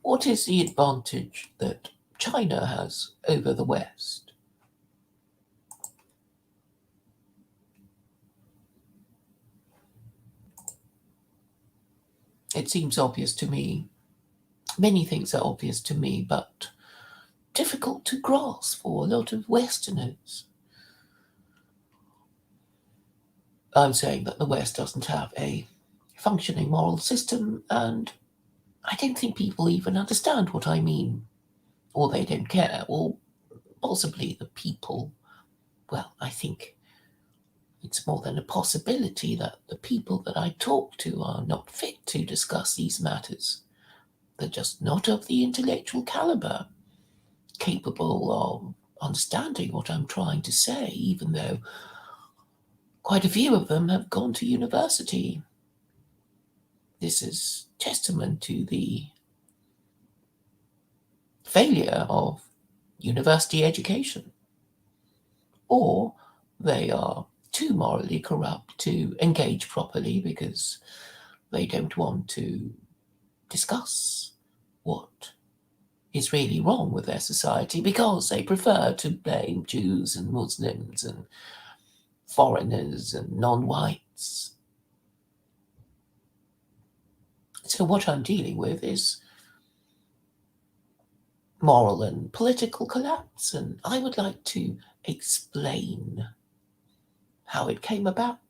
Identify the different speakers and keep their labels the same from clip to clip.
Speaker 1: What is the advantage that China has over the West? It seems obvious to me. Many things are obvious to me, but difficult to grasp for a lot of Westerners. I'm saying that the West doesn't have a functioning moral system, and I don't think people even understand what I mean, or they don't care, or possibly the people. Well, I think it's more than a possibility that the people that I talk to are not fit to discuss these matters. They're just not of the intellectual caliber capable of understanding what I'm trying to say, even though quite a few of them have gone to university. This is testament to the failure of university education. Or they are too morally corrupt to engage properly because they don't want to discuss what is really wrong with their society because they prefer to blame Jews and Muslims and foreigners and non-whites. So what I'm dealing with is moral and political collapse, and I would like to explain how it came about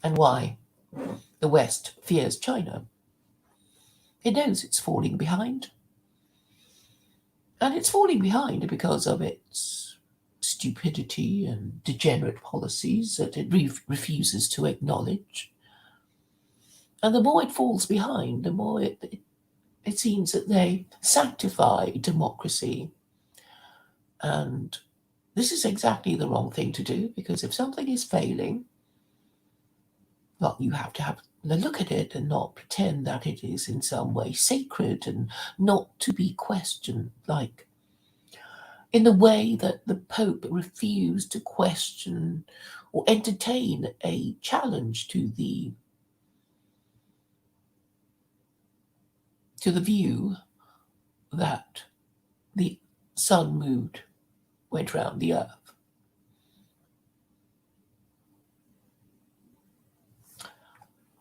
Speaker 1: and why the West fears China. It knows it's falling behind, and it's falling behind because of its stupidity and degenerate policies that it refuses to acknowledge. And the more it falls behind, the more it seems that they sanctify democracy. And this is exactly the wrong thing to do, because if something is failing, well, you have to have a look at it and not pretend that it is in some way sacred and not to be questioned, like in the way that the Pope refused to question or entertain a challenge to the view that the sun went round the earth.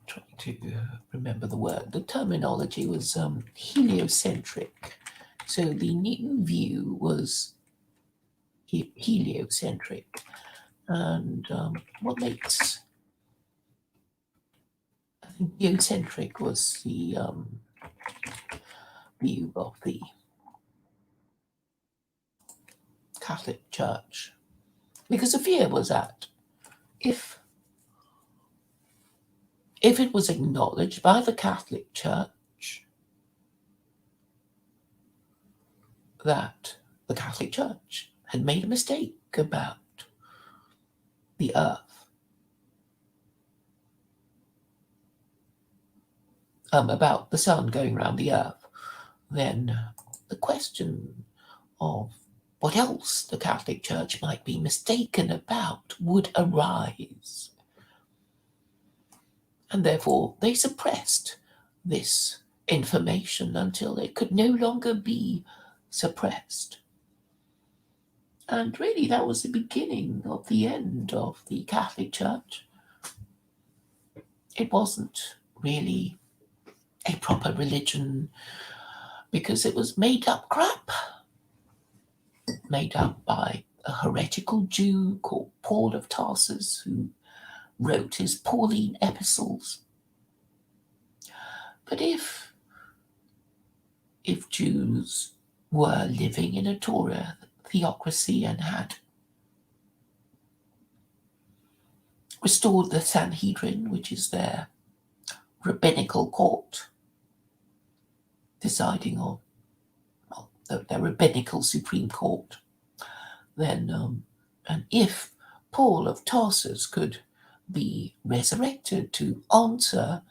Speaker 1: Trying to remember the word. The terminology was heliocentric. So the new view was heliocentric. And what makes, I think, geocentric was the view of the Catholic Church. Because the fear was that if it was acknowledged by the Catholic Church that the Catholic Church had made a mistake about the earth, about the sun going round the earth, then the question of what else the Catholic Church might be mistaken about would arise. And therefore they suppressed this information until it could no longer be suppressed. And really, that was the beginning of the end of the Catholic Church. It wasn't really a proper religion because it was made up crap, made up by a heretical Jew called Paul of Tarsus, who wrote his Pauline epistles. But if Jews were living in a Torah theocracy and had restored the Sanhedrin, which is their rabbinical court, deciding on their rabbinical Supreme Court, then, and if Paul of Tarsus could be resurrected to answer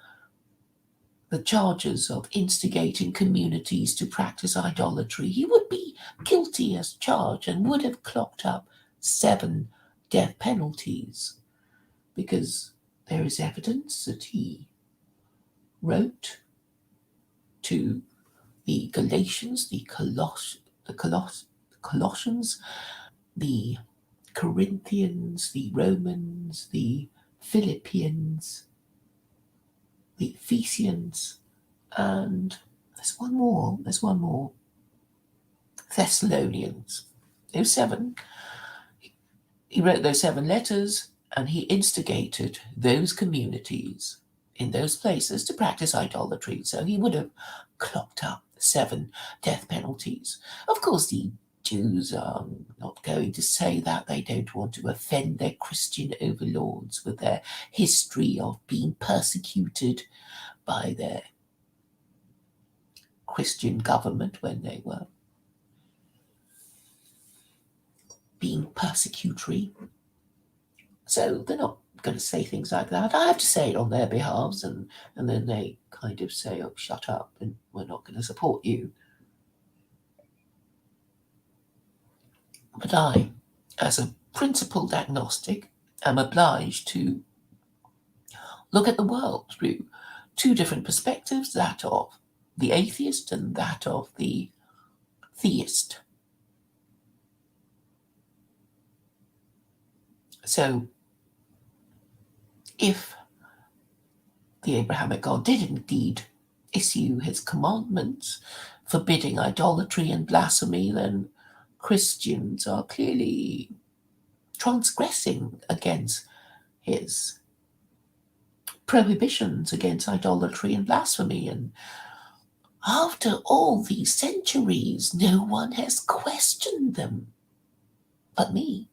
Speaker 1: the charges of instigating communities to practice idolatry, he would be guilty as charged and would have clocked up 7 death penalties, because there is evidence that he wrote to the Galatians, the Colossians, the Corinthians, the Romans, the Philippians, the Ephesians, and there's one more, Thessalonians. Those 7. He wrote those 7 letters, and he instigated those communities in those places to practice idolatry. So he would have clocked up 7 death penalties. Of course, the Jews are not going to say that. They don't want to offend their Christian overlords with their history of being persecuted by their Christian government when they were being persecutory. So they're not going to say things like that. I have to say it on their behalves, and then they kind of say, oh, shut up, and we're not going to support you. But I, as a principled agnostic, am obliged to look at the world through 2 different perspectives, that of the atheist and that of the theist. So, if the Abrahamic God did indeed issue his commandments forbidding idolatry and blasphemy, then Christians are clearly transgressing against his prohibitions against idolatry and blasphemy. And after all these centuries, no one has questioned them but me.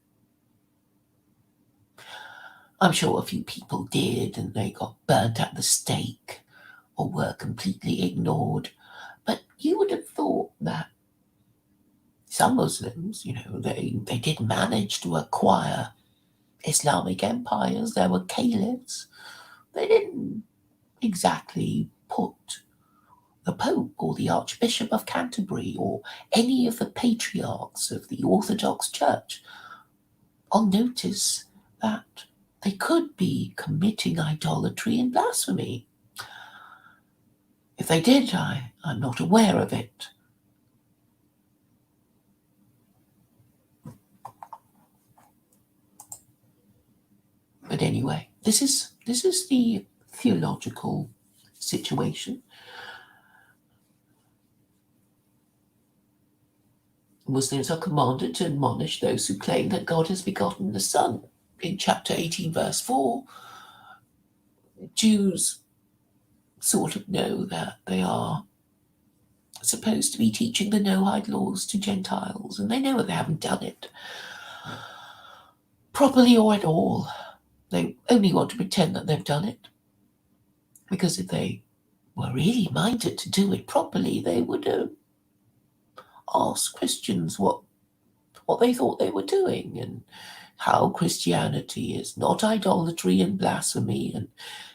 Speaker 1: I'm sure a few people did, and they got burnt at the stake or were completely ignored. But you would have thought that some Muslims, they did manage to acquire Islamic empires. There were caliphs. They didn't exactly put the Pope or the Archbishop of Canterbury or any of the patriarchs of the Orthodox Church on notice that they could be committing idolatry and blasphemy. If they did, I'm not aware of it. But anyway, this is the theological situation. Muslims are commanded to admonish those who claim that God has begotten the Son. In chapter 18, verse 4, Jews sort of know that they are supposed to be teaching the Noahide laws to Gentiles, and they know that they haven't done it properly or at all. They only want to pretend that they've done it, because if they were really minded to do it properly, they would ask Christians what they thought they were doing, and how Christianity is not idolatry and blasphemy. And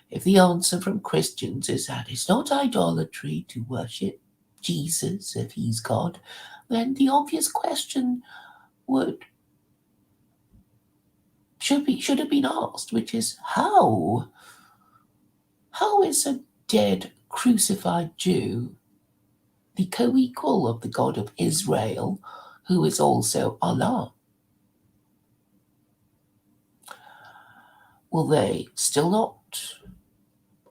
Speaker 1: if the answer from Christians is that it's not idolatry to worship Jesus if he's God, then the obvious question should have been asked, which is how is a dead crucified Jew the co-equal of the God of Israel, who is also Allah? Will they still not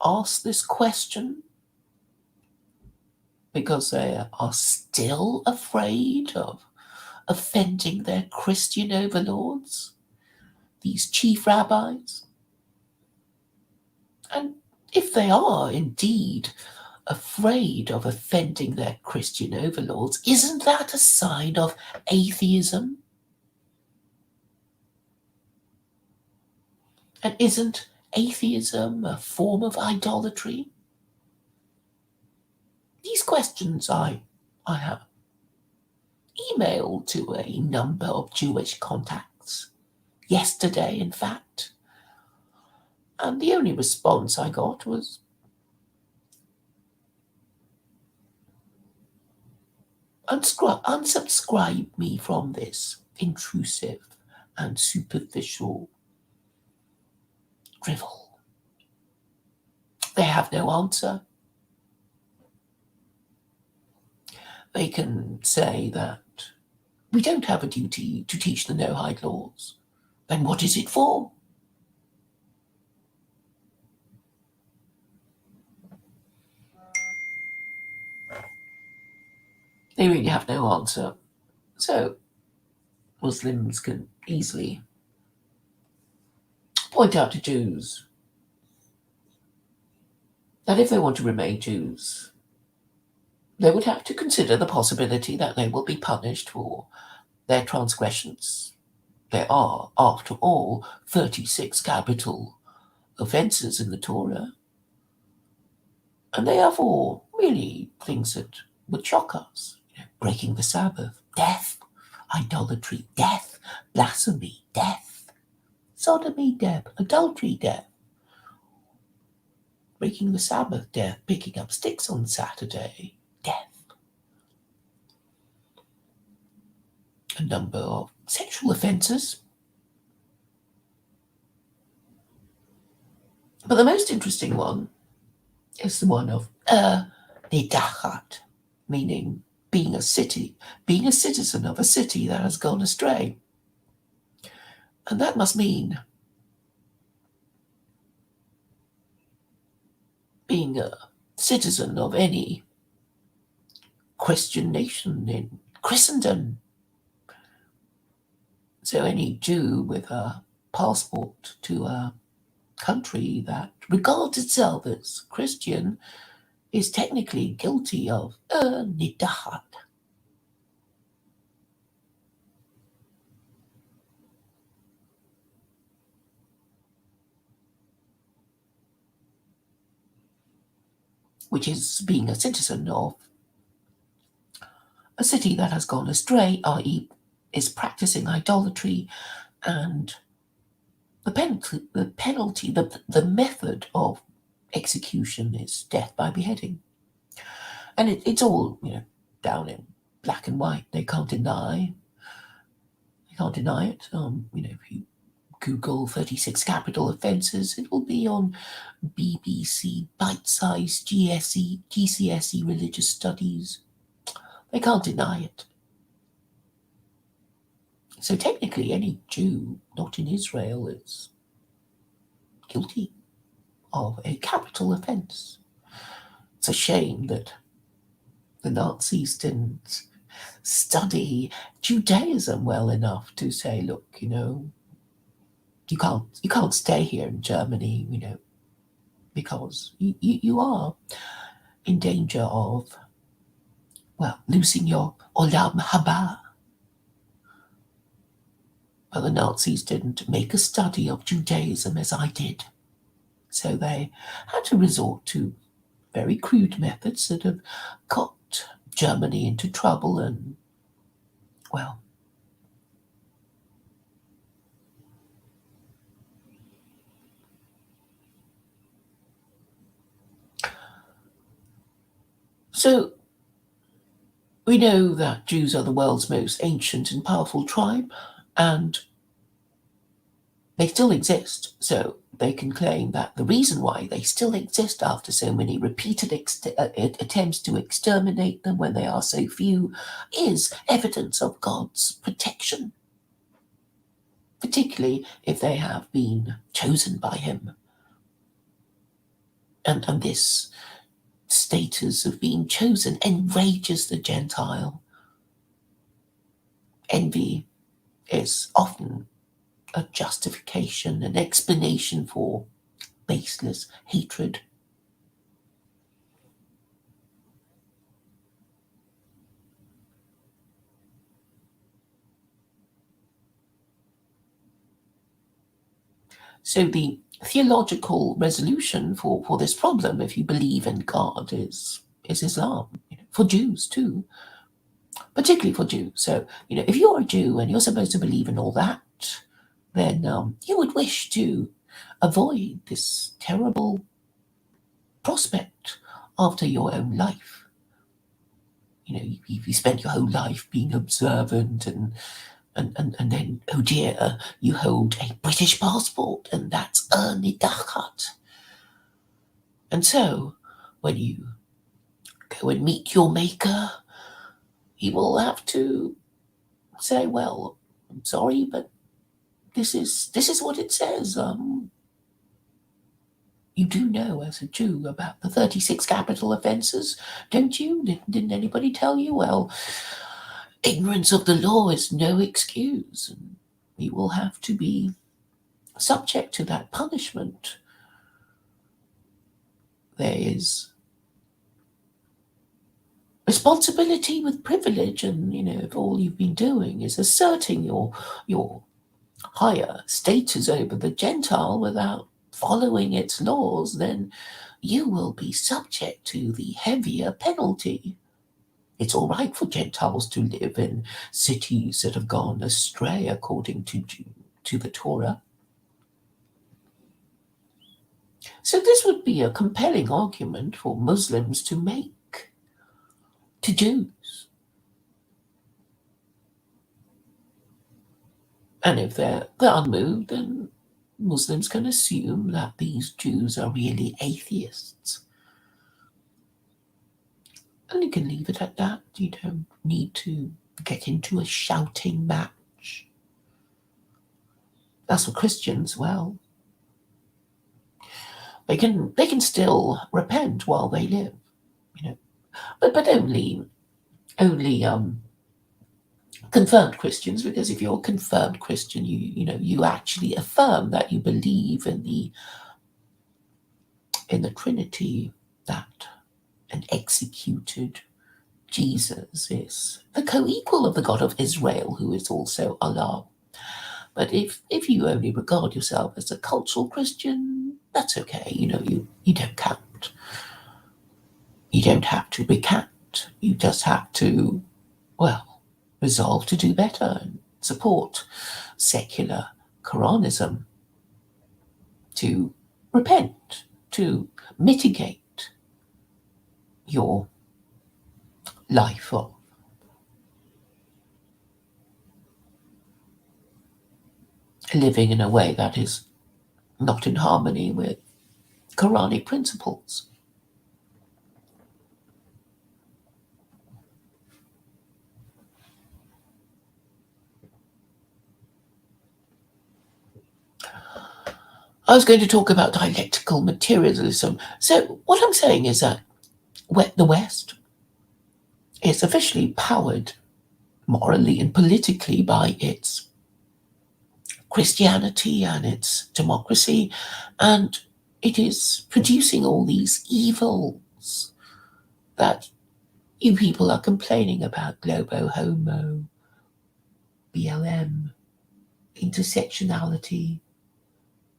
Speaker 1: ask this question because they are still afraid of offending their Christian overlords, these chief rabbis? And if they are indeed afraid of offending their Christian overlords, isn't that a sign of atheism? And isn't atheism a form of idolatry? These questions I have emailed to a number of Jewish contacts yesterday, in fact, and the only response I got was, unsubscribe me from this intrusive and superficial drivel. They have no answer. they can say that we don't have a duty to teach the no-hide laws. Then what is it for? They really have no answer. So Muslims can easily point out to Jews that if they want to remain Jews, they would have to consider the possibility that they will be punished for their transgressions. There are, after all, 36 capital offences in the Torah, and they are for really things that would shock us. Breaking the Sabbath, death, idolatry, death, blasphemy, death, sodomy, death, adultery, death, breaking the Sabbath, death, picking up sticks on Saturday, death. A number of sexual offences. But the most interesting one is the one of nidachat, meaning being a citizen of a city that has gone astray. And that must mean being a citizen of any Christian nation in Christendom. So any Jew with a passport to a country that regards itself as Christian is technically guilty of nidachat. Which is being a citizen of a city that has gone astray, i.e., is practicing idolatry, and the method of execution is death by beheading. And it's all, down in black and white. They can't deny it. If you Google 36 capital offences, it will be on BBC bite-sized GCSE religious studies. They can't deny it. So technically, any Jew not in Israel is guilty of a capital offence. It's a shame that the Nazis didn't study Judaism well enough to say, look, you can't stay here in Germany, because you are in danger of, losing your olam haba. But the Nazis didn't make a study of Judaism as I did. So they had to resort to very crude methods that have got Germany into trouble and, so we know that Jews are the world's most ancient and powerful tribe, and they still exist. So they can claim that the reason why they still exist after so many repeated attempts to exterminate them when they are so few is evidence of God's protection, particularly if they have been chosen by him. And this status of being chosen enrages the Gentile. Envy is often a justification, an explanation for baseless hatred. So the theological resolution for this problem, if you believe in God, is Islam, for Jews too, particularly for Jews. So, if you're a Jew and you're supposed to believe in all that, then you would wish to avoid this terrible prospect after your own life. You spent your whole life being observant and then, oh dear, you hold a British passport, and that's a nidachat. And so, when you go and meet your maker, he will have to say, well, I'm sorry, but this is what it says. You do know, as a Jew, about the 36 capital offences, don't you? Didn't anybody tell you? Well, ignorance of the law is no excuse, and you will have to be subject to that punishment. There is responsibility with privilege, and if all you've been doing is asserting your higher status over the Gentile without following its laws, then you will be subject to the heavier penalty. It's all right for Gentiles to live in cities that have gone astray according to the Torah. So this would be a compelling argument for Muslims to make to Jews. And if they're unmoved, then Muslims can assume that these Jews are really atheists. And you can leave it at that. You don't need to get into a shouting match. As for Christians, well, they can still repent while they live, but only confirmed Christians, because if you're a confirmed Christian, you actually affirm that you believe in the Trinity, that an executed Jesus is the co-equal of the God of Israel, who is also Allah. But if you only regard yourself as a cultural Christian, that's okay. You don't count. You don't have to recant. You just have to, well, resolve to do better and support secular Quranism, to repent, to mitigate your life of living in a way that is not in harmony with Quranic principles. I was going to talk about dialectical materialism. So what I'm saying is that the West is officially powered morally and politically by its Christianity and its democracy, and it is producing all these evils that you people are complaining about: globo, homo, BLM, intersectionality,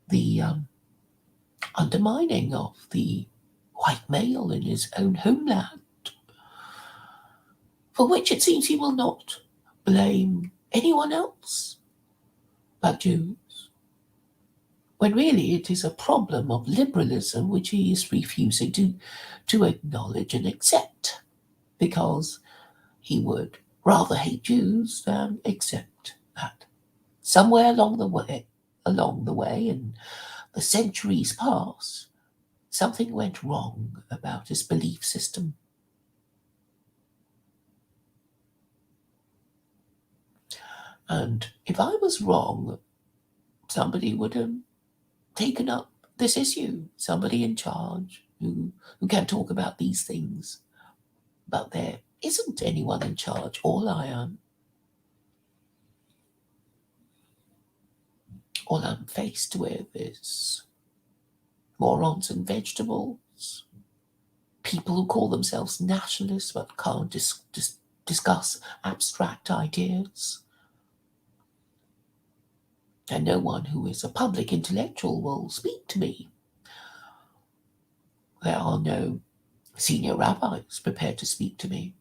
Speaker 1: the undermining of the white male in his own homeland, for which it seems he will not blame anyone else but Jews, when really it is a problem of liberalism which he is refusing to acknowledge and accept, because he would rather hate Jews than accept that somewhere along the way, in the centuries past, something went wrong about his belief system. And if I was wrong, somebody would have taken up this issue, somebody in charge who can talk about these things. But there isn't anyone in charge. All I'm faced with is morons and vegetables, people who call themselves nationalists but can't discuss abstract ideas. And no one who is a public intellectual will speak to me. There are no senior rabbis prepared to speak to me.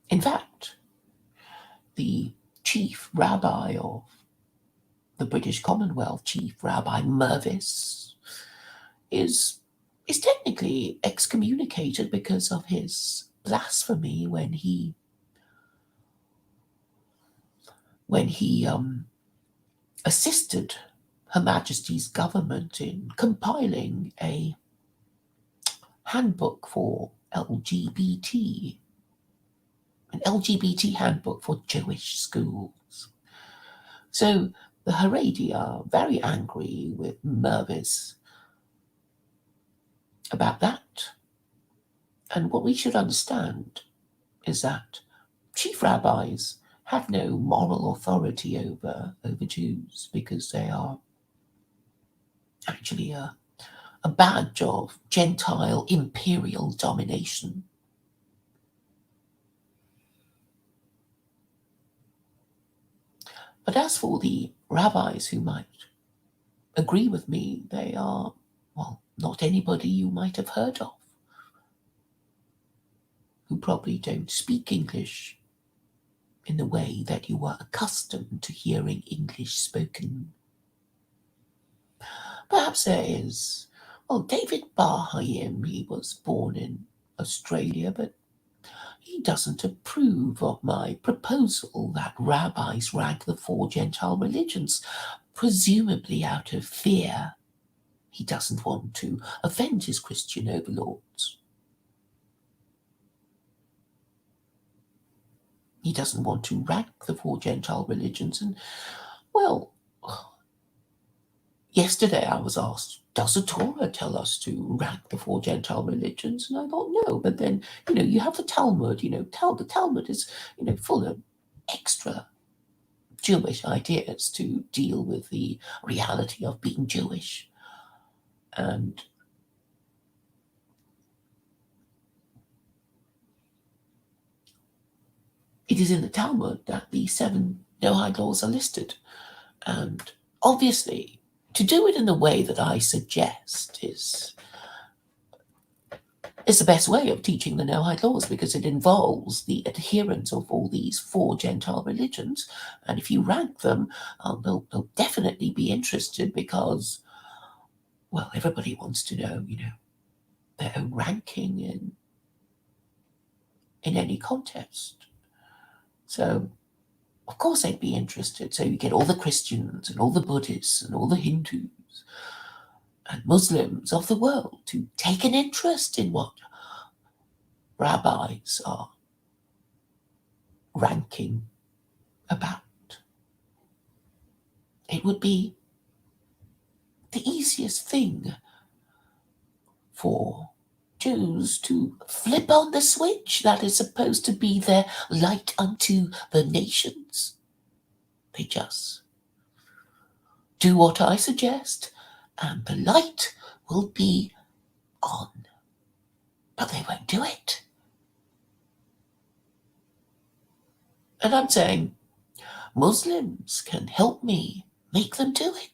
Speaker 1: In fact, the chief rabbi of the British Commonwealth, Chief Rabbi Mervis, is technically excommunicated because of his blasphemy when he assisted Her Majesty's government in compiling a handbook for LGBT, an LGBT handbook for Jewish schools. So the Haredi are very angry with Mervis about that. And what we should understand is that chief rabbis have no moral authority over Jews because they are actually a badge of Gentile imperial domination. But as for the rabbis who might agree with me, they are, well, not anybody you might have heard of, who probably don't speak English in the way that you were accustomed to hearing English spoken. Perhaps there is, well, David Bar-Haim, he was born in Australia, but he doesn't approve of my proposal that rabbis rank the four Gentile religions, presumably out of fear. He doesn't want to offend his Christian overlords. He doesn't want to rank the four Gentile religions. And, well, yesterday I was asked, does the Torah tell us to rank the four Gentile religions? And I thought, no. But then, you have the Talmud, the Talmud is, full of extra Jewish ideas to deal with the reality of being Jewish. And it is in the Talmud that the 7 Noahide laws are listed. And obviously, to do it in the way that I suggest is the best way of teaching the Noahide laws, because it involves the adherence of all these 4 Gentile religions. And if you rank them, they'll definitely be interested because, well, everybody wants to know, their own ranking in any contest. So, of course, they'd be interested. So you get all the Christians and all the Buddhists and all the Hindus and Muslims of the world to take an interest in what rabbis are ranking about. It would be the easiest thing for Jews to flip on the switch that is supposed to be their light unto the nations. They just do what I suggest, and the light will be on. But they won't do it. And I'm saying, Muslims can help me make them do it.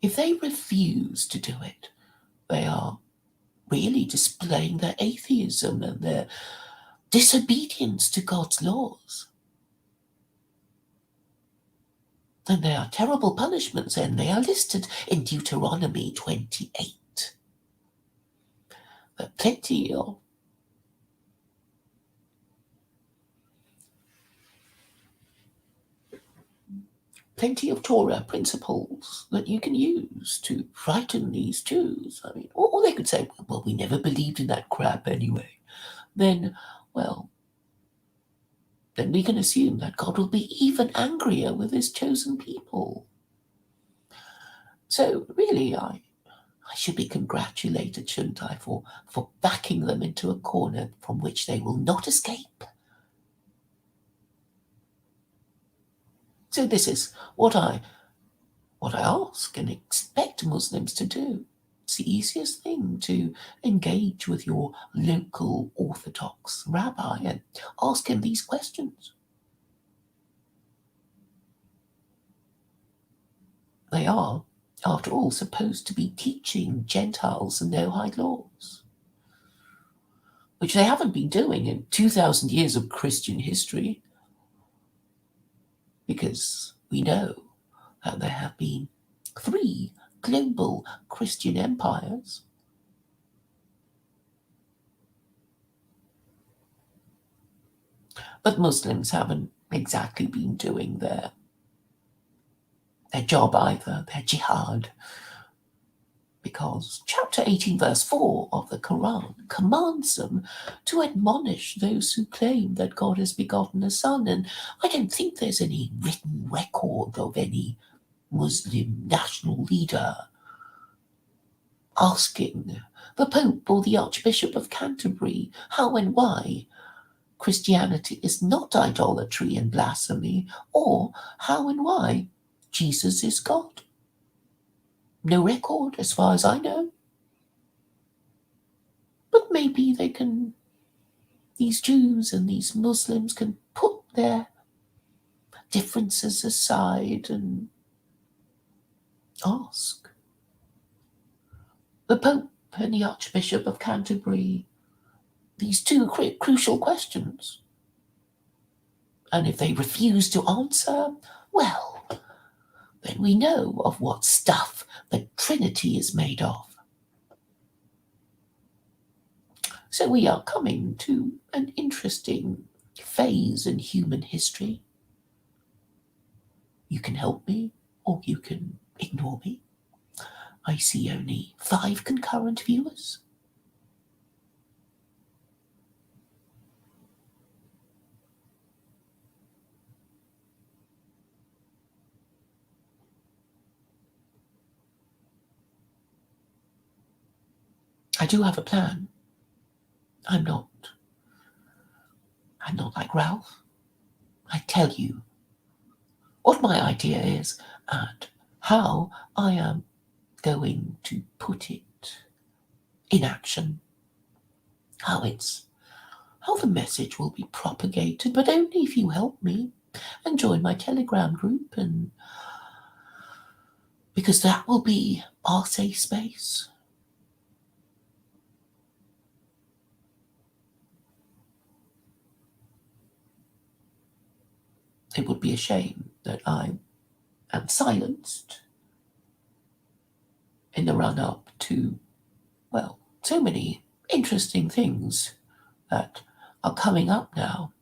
Speaker 1: If they refuse to do it, they are really displaying their atheism and their disobedience to God's laws. And there are terrible punishments, and they are listed in Deuteronomy 28. There are plenty of Torah principles that you can use to frighten these Jews. I mean, or they could say, well, we never believed in that crap anyway. Then we can assume that God will be even angrier with his chosen people. So really, I should be congratulated, shouldn't I, for backing them into a corner from which they will not escape. So this is what I ask and expect Muslims to do. It's the easiest thing to engage with your local Orthodox rabbi and ask him these questions. They are, after all, supposed to be teaching Gentiles the Noahide laws, which they haven't been doing in 2,000 years of Christian history, because we know that there have been 3 global Christian empires. But Muslims haven't exactly been doing their job either, their jihad, because chapter 18, verse 4 of the Quran commands them to admonish those who claim that God has begotten a son. And I don't think there's any written record of any Muslim national leader asking the Pope or the Archbishop of Canterbury how and why Christianity is not idolatry and blasphemy, or how and why Jesus is God. No record, as far as I know. But maybe these Jews and these Muslims can put their differences aside and ask the Pope and the Archbishop of Canterbury these two crucial questions. And if they refuse to answer, well, then we know of what stuff the Trinity is made of. So we are coming to an interesting phase in human history. You can help me, or you can ignore me. I see only 5 concurrent viewers. I do have a plan. I'm not like Ralph. I tell you what my idea is and how I am going to put it in action. How the message will be propagated, but only if you help me and join my Telegram group, and because that will be our safe space. It would be a shame that I am silenced in the run-up to, well, so many interesting things that are coming up now.